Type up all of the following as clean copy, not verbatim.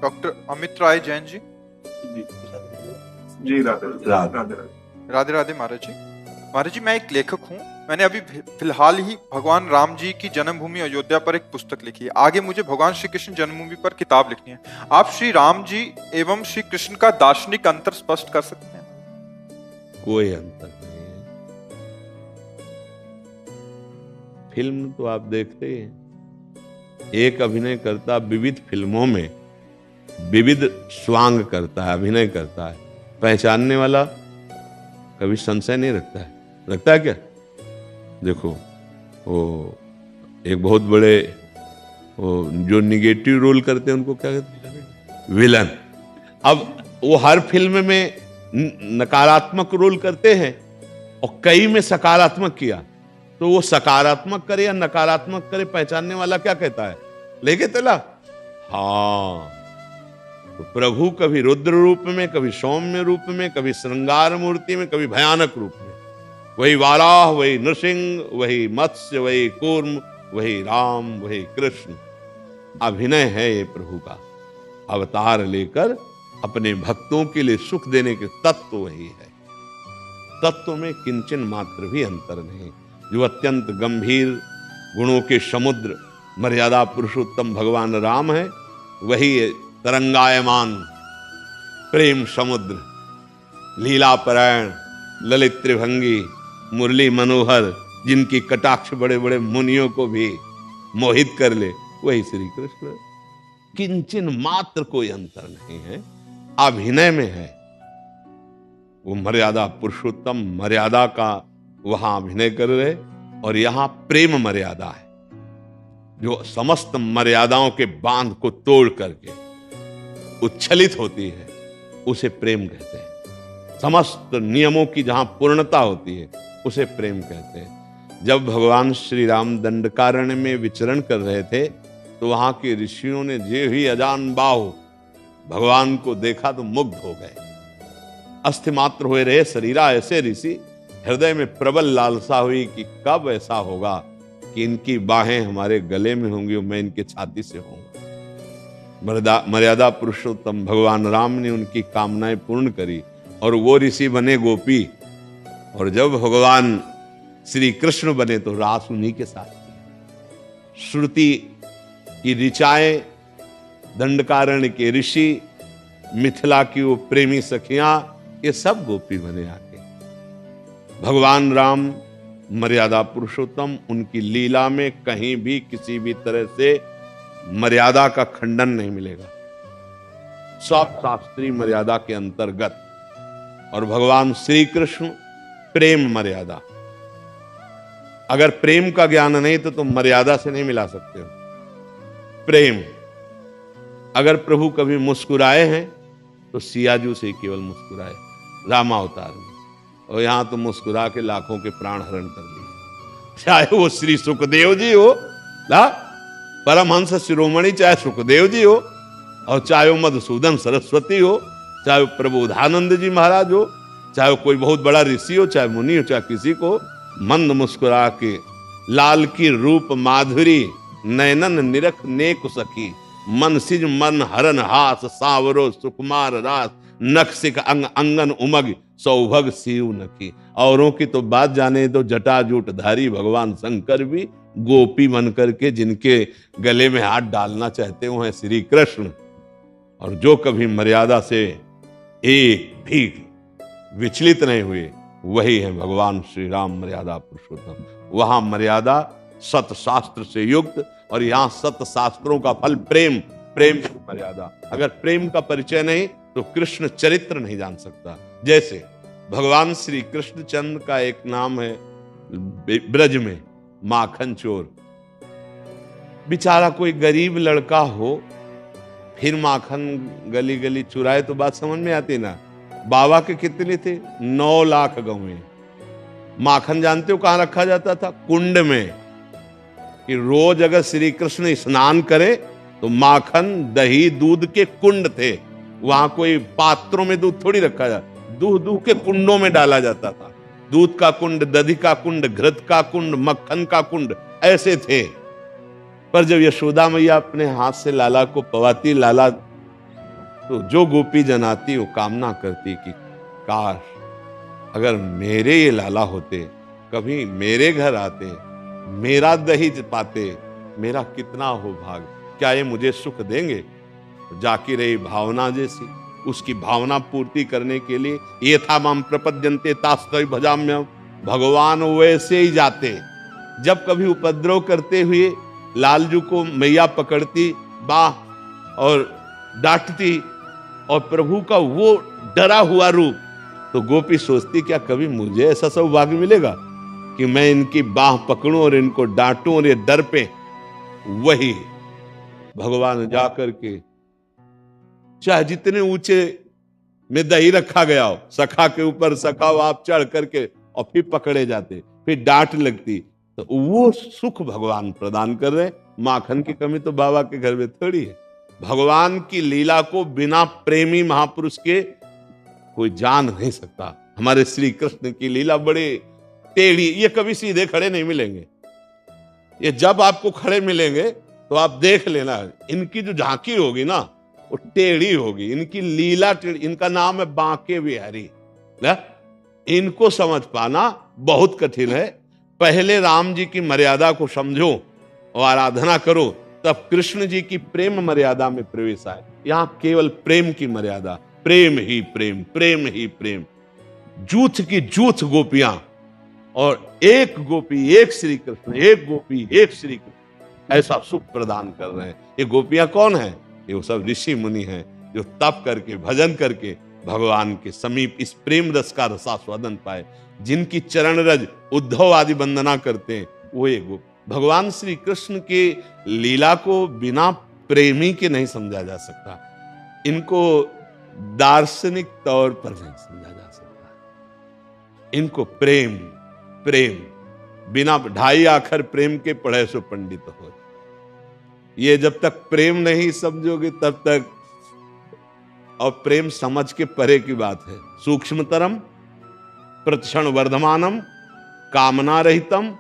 Doctor Amit Rai Jain ji. जी जी, राधे राधे राधे। राधे राधे महाराज जी। महाराज जी, मैं एक लेखक हूँ। मैंने अभी फिलहाल ही भगवान राम जी की जन्मभूमि अयोध्या पर एक पुस्तक लिखी है। आगे मुझे भगवान श्री कृष्ण जन्मभूमि पर किताब लिखनी है। आप श्री राम जी एवं श्री कृष्ण का दार्शनिक अंतर स्पष्ट कर सकते हैं? कोई अंतर नहीं है। फिल्म तो आप देखते ही हैं, एक अभिनयकर्ता विविध फिल्मों में विविध स्वांग करता है, अभिनय करता है। पहचानने वाला कभी संशय नहीं रखता है। रखता है क्या? देखो, वो एक बहुत बड़े वो जो निगेटिव रोल करते हैं उनको क्या कहते हैं? विलन। अब वो हर फिल्म में नकारात्मक रोल करते हैं और कई में सकारात्मक किया, तो वो सकारात्मक करे या नकारात्मक करे, पहचानने वाला क्या कहता है? लेके चला। हाँ, तो प्रभु कभी रुद्र रूप में, कभी सौम्य रूप में, कभी श्रृंगार मूर्ति में, कभी भयानक रूप में। वही वाराह, वही नृसिंह, वही मत्स्य, वही कूर्म, वही राम, वही कृष्ण। अभिनय है ये प्रभु का। अवतार लेकर अपने भक्तों के लिए सुख देने के तत्व वही है। तत्व में किंचन मात्र भी अंतर नहीं। जो अत्यंत गंभीर गुणों के समुद्र मर्यादा पुरुषोत्तम भगवान राम है, वही तरंगायमान प्रेम समुद्र, लीलापरायण, ललित त्रिभंगी, मुरली मनोहर, जिनकी कटाक्ष बड़े बड़े मुनियों को भी मोहित कर ले, वही श्री कृष्ण। किंचन मात्र कोई अंतर नहीं है, अभिनय में है। वो मर्यादा पुरुषोत्तम मर्यादा का वहां अभिनय कर रहे, और यहां प्रेम मर्यादा है, जो समस्त मर्यादाओं के बांध को तोड़ करके उच्छलित होती है, उसे प्रेम कहते हैं। समस्त नियमों की जहां पूर्णता होती है, उसे प्रेम कहते हैं। जब भगवान श्री राम दंडकारण्य में विचरण कर रहे थे, तो वहां के ऋषियों ने जे ही अजान बाहु भगवान को देखा तो मुग्ध हो गए। अस्थिमात्र हुए रहे शरीरा ऐसे ऋषि, हृदय में प्रबल लालसा हुई कि कब ऐसा होगा कि इनकी बाहें हमारे गले में होंगी और मैं इनके छाती से होऊंगा। मर्यादा पुरुषोत्तम भगवान राम ने उनकी कामनाएं पूर्ण करी और वो ऋषि बने गोपी, और जब भगवान श्री कृष्ण बने तो रास उन्हीं के साथ की। श्रुति की ऋचाएं, दंडकारण्य के ऋषि, मिथिला की वो प्रेमी सखियां, ये सब गोपी बने आके। भगवान राम मर्यादा पुरुषोत्तम, उनकी लीला में कहीं भी किसी भी तरह से मर्यादा का खंडन नहीं मिलेगा। सब शास्त्रीय मर्यादा के अंतर्गत। और भगवान श्री कृष्ण प्रेम मर्यादा। अगर प्रेम का ज्ञान नहीं तो तुम मर्यादा से नहीं मिला सकते हो। प्रेम, अगर प्रभु कभी मुस्कुराए हैं तो सियाजू से केवल मुस्कुराए, रामावतार में, और यहां तो मुस्कुरा के लाखों के प्राण हरण कर लिए। चाहे वो श्री सुखदेव जी हो, परमहंस शिरोमणि, चाहे सुखदेव जी हो, और चाहे वो मधुसूदन सरस्वती हो, चाहे वो प्रबोधानंद जी महाराज हो, चाहे वो कोई बहुत बड़ा ऋषि हो, चाहे मुनि हो, चाहे किसी को मंद मुस्कुरा के लाल की रूप माधुरी, नयनन निरख नेक सखी, मन सिज मन हरन हास, सावरो सुकुमार रास, नक्सिक अंग अंगन उमग, सौभग सीव नखी। औरों की तो बात जाने तो जटाजूट धारी भगवान शंकर भी गोपी बनकर के जिनके गले में हाथ डालना चाहते हो हैं श्री कृष्ण। और जो कभी मर्यादा से एक भी विचलित नहीं हुए, वही है भगवान श्री राम मर्यादा पुरुषोत्तम। वहां मर्यादा सत शास्त्र से युक्त, और यहां सत शास्त्रों का फल प्रेम। प्रेम की मर्यादा। अगर प्रेम का परिचय नहीं तो कृष्ण चरित्र नहीं जान सकता। जैसे भगवान श्री कृष्ण चंद्र का एक नाम है ब्रज में माखन चोर। बेचारा कोई गरीब लड़का हो, फिर माखन गली गली चुराए तो बात समझ में आती ना। बाबा के कितने थे? 9 लाख गौएं। माखन जानते हो कहां रखा जाता था? कुंड में। कि रोज अगर श्री कृष्ण स्नान करे तो माखन दही दूध के कुंड थे। वहां कोई पात्रों में दूध थोड़ी रखा जाता, दूध के कुंडों में डाला जाता था। दूध का कुंड, दधी का कुंड, घृत का कुंड, मक्खन का कुंड, ऐसे थे। पर जब यशोदा मैया अपने हाथ से लाला को पवाती, लाला तो जो गोपी जन आती वो कामना करती कि काश अगर मेरे ये लाला होते, कभी मेरे घर आते, मेरा दही पाते, मेरा कितना हो भाग, क्या ये मुझे सुख देंगे। जाकी रही भावना जैसी, उसकी भावना पूर्ति करने के लिए ये था माम प्रपद्यन्ते तास्तै भजाम्यहम्, भगवान वैसे ही जाते। जब कभी उपद्रव करते हुए लालजू को मैया पकड़ती बाह और डांटती और प्रभु का वो डरा हुआ रूप, तो गोपी सोचती क्या कभी मुझे ऐसा सौभाग्य मिलेगा कि मैं इनकी बाह पकड़ूं और इनको डांटूं और ये डर पे। वही भगवान जाकर के चाहे जितने ऊंचे में दही रखा गया हो, सखा के ऊपर सखा हो आप चढ़ करके और फिर पकड़े जाते, फिर डांट लगती, तो वो सुख भगवान प्रदान कर रहे। माखन की कमी तो बाबा के घर में थोड़ी है। भगवान की लीला को बिना प्रेमी महापुरुष के कोई जान नहीं सकता। हमारे श्री कृष्ण की लीला बड़े टेढ़ी, ये कभी सीधे खड़े नहीं मिलेंगे। ये जब आपको खड़े मिलेंगे तो आप देख लेना, इनकी जो झांकी होगी ना वो टेढ़ी होगी, इनकी लीला टेढ़ी। इनका नाम है बांके बिहारी। इनको समझ पाना बहुत कठिन है। पहले राम जी की मर्यादा को समझो और आराधना करो, तब कृष्ण जी की प्रेम मर्यादा में प्रवेश आए। यहां केवल प्रेम की मर्यादा, प्रेम ही प्रेम, प्रेम ही प्रेम। जूथ की जूथ गोपियां और एक गोपी एक श्री कृष्ण, एक गोपी एक श्री कृष्ण, ऐसा सुख प्रदान कर रहे हैं। ये गोपियां कौन है? ये वो सब ऋषि मुनि हैं जो तप करके भजन करके भगवान के समीप इस प्रेम रस का रसास्वादन पाए। जिनकी चरण रज उद्धव आदि वंदना करते हैं वो ये गोपी। भगवान श्री कृष्ण के लीला को बिना प्रेमी के नहीं समझा जा सकता। इनको दार्शनिक तौर पर नहीं समझा जा सकता। इनको प्रेम प्रेम बिना ढाई आखर प्रेम के पढ़े सो पंडित हो। ये जब तक प्रेम नहीं समझोगे तब तक, और प्रेम समझ के परे की बात है। सूक्ष्मतरम प्रतिक्षण वर्धमानम कामना रहितम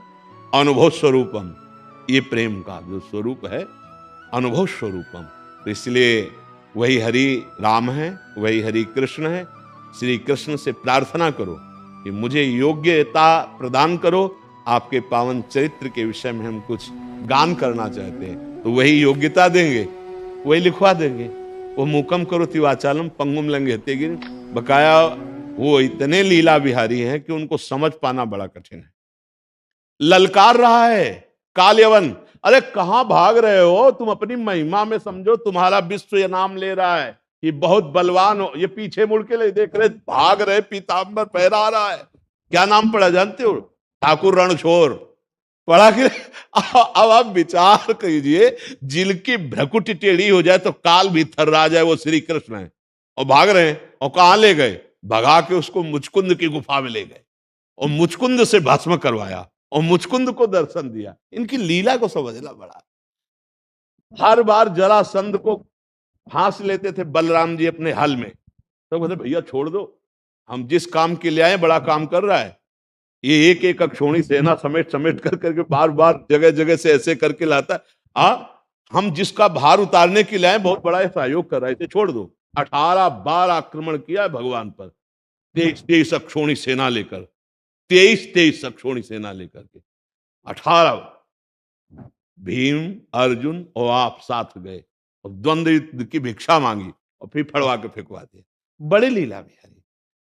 अनुभव स्वरूपम, ये प्रेम का जो स्वरूप है अनुभव स्वरूपम। तो इसलिए वही हरि राम है, वही हरि कृष्ण है। श्री कृष्ण से प्रार्थना करो कि मुझे योग्यता प्रदान करो। आपके पावन चरित्र के विषय में हम कुछ गान करना चाहते हैं, तो वही योग्यता देंगे, वही लिखवा देंगे। वो मूकम करोति वाचालम पंगुम लंघयते गिरिम। बकाया वो इतने लीला बिहारी हैं कि उनको समझ पाना बड़ा कठिन है। ललकार रहा है काल यवन, अरे कहां भाग रहे हो तुम? अपनी महिमा में समझो, तुम्हारा विश्व ये नाम ले रहा है कि बहुत बलवान हो। ये पीछे मुड़ के ले देख रहे, भाग रहे, पीतांबर पहरा रहा है। क्या नाम पड़ा जानते हो? ठाकुर रणछोड़ पढ़ा के। अब आप विचार कीजिए, जिनकी भ्रकुटी टेढ़ी हो जाए तो काल भी थर्रा जाए, वो श्री कृष्ण है और भाग रहे हैं। और कहां ले गए? भगा के उसको मुचकुंद की गुफा में ले गए और मुचकुंद से भस्म करवाया और मुचकुंद को दर्शन दिया। इनकी लीला को समझना बड़ा। हर बार जरासंध को फांस लेते थे बलराम जी अपने हल में, तो कहते भैया छोड़ दो, हम जिस काम के लिए आए बड़ा काम कर रहा है। ये एक एक अक्षोणी सेना समेट समेट कर करके बार बार जगह जगह से ऐसे करके लाता है। हम जिसका भार उतारने के लिए आए बहुत बड़ा सहयोग कर रहे थे, छोड़ दो। 18 बार आक्रमण किया है भगवान पर, 23 अक्षोणी सेना लेकर, 23 अक्षोणी सेना लेकर के 18 भीम अर्जुन और आप साथ गए और द्वंद्व युद्ध की भिक्षा मांगी और फिर फड़वा के फेंकवा दिए। बड़ी लीला बिहारी।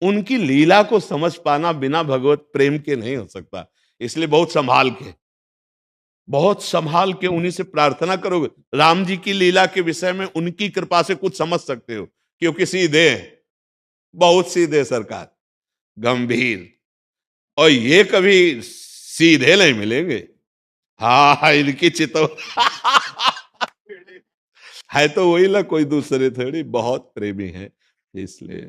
उनकी लीला को समझ पाना बिना भगवत प्रेम के नहीं हो सकता। इसलिए बहुत संभाल के उन्हीं से प्रार्थना करोगे। राम जी की लीला के विषय में उनकी कृपा से कुछ समझ सकते हो, क्योंकि सीधे हैं, बहुत सीधे सरकार, गंभीर। और ये कभी सीधे नहीं मिलेंगे। हाँ इनकी चितो है तो वही ना, कोई दूसरे थोड़ी, बहुत प्रेमी है। इसलिए